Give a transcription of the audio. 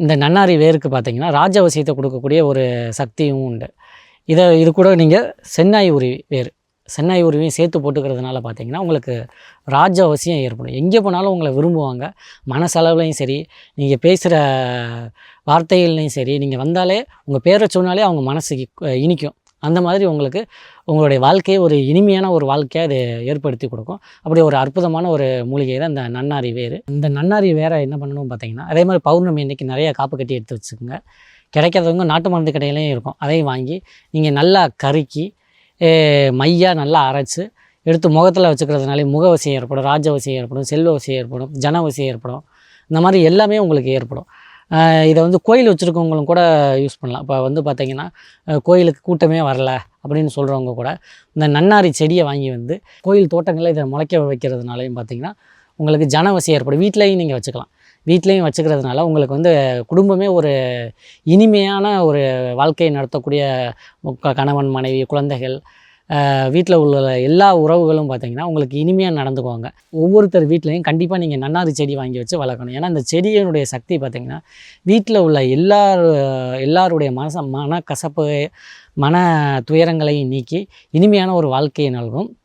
இந்த நன்னாரி வேருக்கு பார்த்தீங்கன்னா ராஜவசியத்தை கொடுக்கக்கூடிய ஒரு சக்தியும் உண்டு. இது கூட நீங்கள் சென்னாய் உருவி வேர், சென்னாய் உருவியும் சேர்த்து போட்டுக்கிறதுனால பார்த்தீங்கன்னா உங்களுக்கு ராஜவசியம் ஏற்படும். எங்கே போனாலும் உங்களை விரும்புவாங்க. மனசளவுலையும் சரி, நீங்கள் பேசுகிற வார்த்தைகள்லையும் சரி, நீங்கள் வந்தாலே உங்கள் பேரை சொன்னாலே அவங்க மனசுக்கு இனிக்கும். அந்த மாதிரி உங்களுக்கு உங்களுடைய வாழ்க்கையை ஒரு இனிமையான ஒரு வாழ்க்கையாக இது ஏற்படுத்தி கொடுக்கும். அப்படி ஒரு அற்புதமான ஒரு மூலிகை தான் இந்த நன்னாரி வேர். இந்த நன்னாரி வேரை என்ன பண்ணணும் பார்த்தீங்கன்னா, அதே மாதிரி பௌர்ணமி அன்றைக்கி நிறையா காப்பு கட்டி எடுத்து வச்சுக்கோங்க. கிடைக்காதவங்க நாட்டு மருந்து கடையிலையும் இருக்கும், அதையும் வாங்கி நீங்கள் நல்லா கருக்கி மையாக நல்லா அரைச்சி எடுத்து முகத்தில் வச்சுக்கிறதுனாலே முகவசியம் ஏற்படும், ராஜவசியம் ஏற்படும், செல்வவசியம் ஏற்படும், ஜனவசியம் ஏற்படும். இந்த மாதிரி எல்லாமே உங்களுக்கு ஏற்படும். இதை கோயில் வச்சுருக்கவங்களும் கூட யூஸ் பண்ணலாம். இப்போ பார்த்திங்கன்னா கோயிலுக்கு கூட்டமே வரல அப்படின்னு சொல்கிறவங்க கூட இந்த நன்னாரி செடியை வாங்கி கோயில் தோட்டங்களில் இதை முளைக்க வைக்கிறதுனாலையும் பார்த்திங்கன்னா உங்களுக்கு ஜனவசியம் ஏற்படும். வீட்லேயும் நீங்கள் வச்சுக்கலாம். வீட்லேயும் வச்சுக்கிறதுனால உங்களுக்கு குடும்பமே ஒரு இனிமையான ஒரு வாழ்க்கையை நடத்தக்கூடிய கணவன், மனைவி, குழந்தைகள், வீட்டில் உள்ள எல்லா உறவுகளும் பார்த்திங்கன்னா உங்களுக்கு இனிமையாக நடந்துக்குவாங்க. ஒவ்வொருத்தர் வீட்லேயும் கண்டிப்பாக நீங்கள் நன்னாரி செடி வாங்கி வச்சு வளர்க்கணும். ஏன்னா இந்த செடியினுடைய சக்தி பார்த்திங்கன்னா வீட்டில் உள்ள எல்லாருடைய மன கசப்பு, மன துயரங்களையும் நீக்கி இனிமையான ஒரு வாழ்க்கையை நல்கும்.